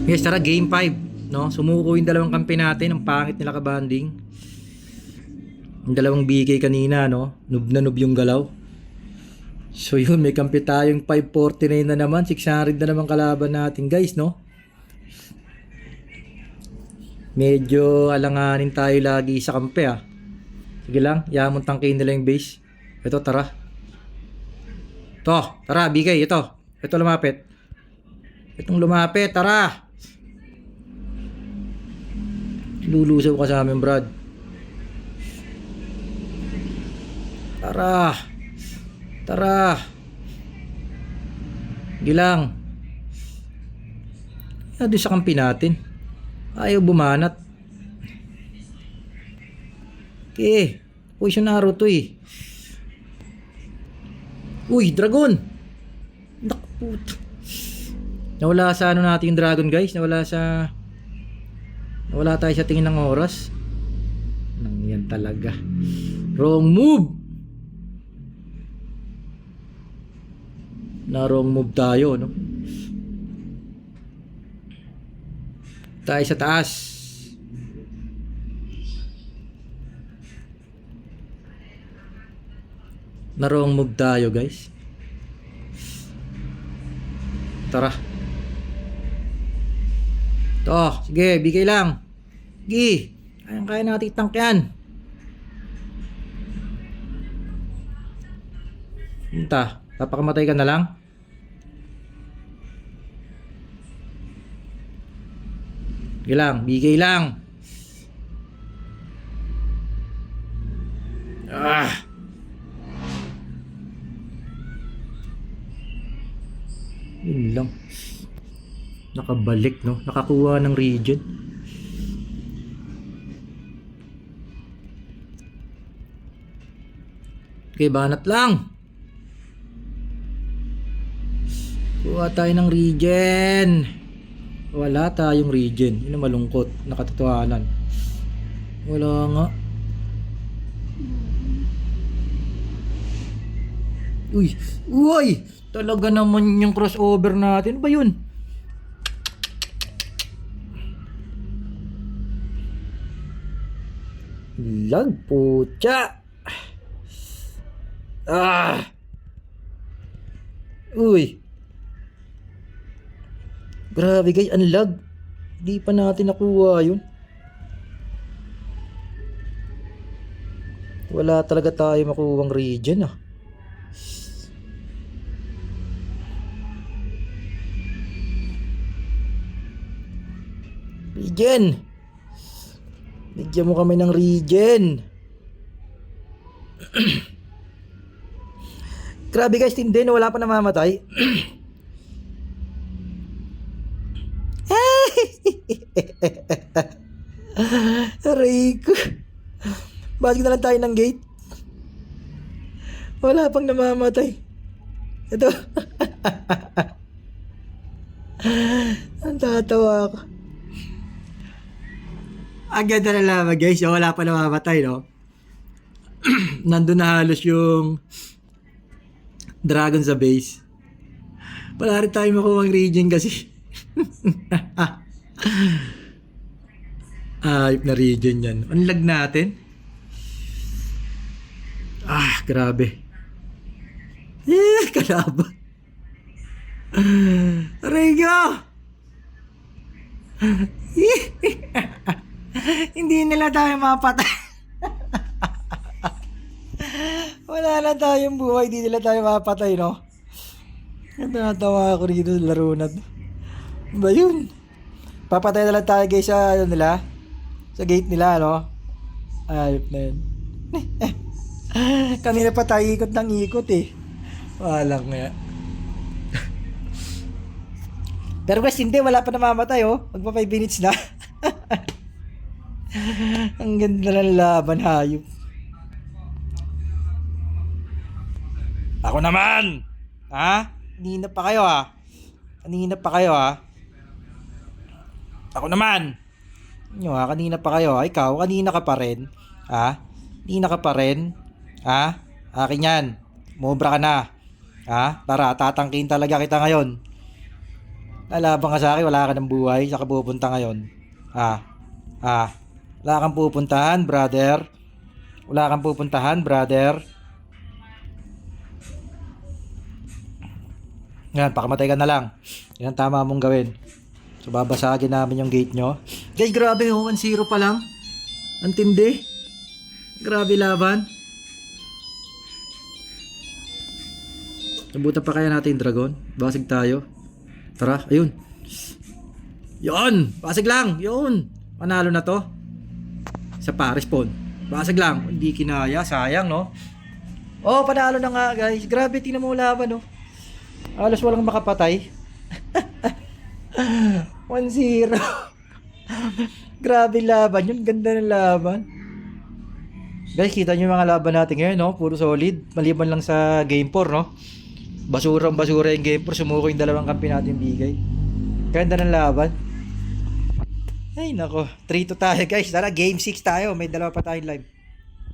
Yes, tara, game 5, no? Sumuko yung dalawang kampi natin. Ang pangit nila kabanding. Yung dalawang BK kanina, no? Noob na noob yung galaw. So yun, may kampi tayong 549 na naman. 600 na naman kalaban natin, guys, no? Medyo alanganin tayo lagi sa kampi, ah. Sige lang, yamon tangkin nila yung base. Ito, tara. Ito, tara, BK, ito. Ito lumapit. Itong lumapit, tara. Lulusaw ka sa amin, Brad. Tara. Tara. Gilang. Doon sa kampi natin. Ayaw bumanat. Okay. Poison arrow to eh. Uy, dragon. Nakputa. Nawala sa ano natin yung dragon, guys. Nawala tayo sa tingin ng oras. Nang yan talaga. Wrong move. Na wrong move tayo, no? Tayo sa taas. Na wrong move tayo, guys. Tara. Ito, sige, bigay lang. Sige, kaya natin itank yan. Punta, papakamatay ka na lang. Sige lang, bigay lang. Yun lang. Nakabalik, no? Nakakuha ng region. Okay, banat lang. Kuha tayo ng region. Wala tayong region. Yun ang malungkot. Nakatotohanan. Wala nga. Uy! Uy! Talaga naman yung crossover natin. Ano ba yun? Lag pucha. Uy. Grabe guys, ang lag. Hindi pa natin nakuha yun. Wala talaga tayo makuwang region, ah. Region. Bigyan mo kami ng regen. Grabe guys, tindi na wala pa namamatay. Aray ko. Bakit na lang tayo ng gate? Wala pang namamatay. Ito. Ang tatawa ako. Ang ganda na lamang guys, wala pa namamatay, no? Nandun na halos yung dragon sa base. Wala rin tayo makuha ang region kasi. Ayop na region yan. Ang lag natin. Grabe. Kalaban. Rigo! Hindi nila tayo mapatay. Wala na tayong buhay, hindi nila tayo mapatay, no? Natawa ako rito sa laro na to. Ba yun? Papatay na lang tayo guys sa ano nila, sa gate nila, no? Ayop na yun. Kanina pa tayo ikot ng ikot eh. Walang nga. Pero guys, hindi, wala pa namamatay, oh. Magpa 5 minutes na. Ang ganda ng laban, hayop. Ako naman! Ha? Kanina pa kayo, ha? Kanina pa kayo, ha? Ako naman! Nyo, ha? Kanina pa kayo, ha? Ikaw, kanina ka pa rin. Ha? Kanina ka pa rin. Ha? Akin yan. Mobra ka na. Ha? Tara, tatangkin talaga kita ngayon. Lalaban ka sa akin, wala ka ng buhay, saka pupunta ngayon. Wala kang pupuntahan, brother. Wala kang pupuntahan, brother. Yan, pakamatay ka na lang. Yan ang tama mong gawin. So, babasagin namin yung gate nyo. Guys, grabe, 1-0 pa lang. Ang tindi. Grabe laban. Nabutan pa kaya natin dragon? Basig tayo. Tara, ayun. Yun! Basig lang! Yun! Panalo na to. Sa Paris Pawn. Basig lang. Hindi kinaya. Sayang, no? Oh, panalo na nga, guys. Grabe, tingnan mo laban, no? Alas walang makapatay. 1-0. Grabe laban. Yun, ganda ng laban. Guys, kita nyo yung mga laban natin ngayon, no? Puro solid. Maliban lang sa game 4, no? Basura yung game 4. Sumuko yung dalawang kampi natin bigay. Ganda ng laban. Ay, nako. 3-2 tayo, guys. Tara, game 6 tayo. May dalawa pa tayong live.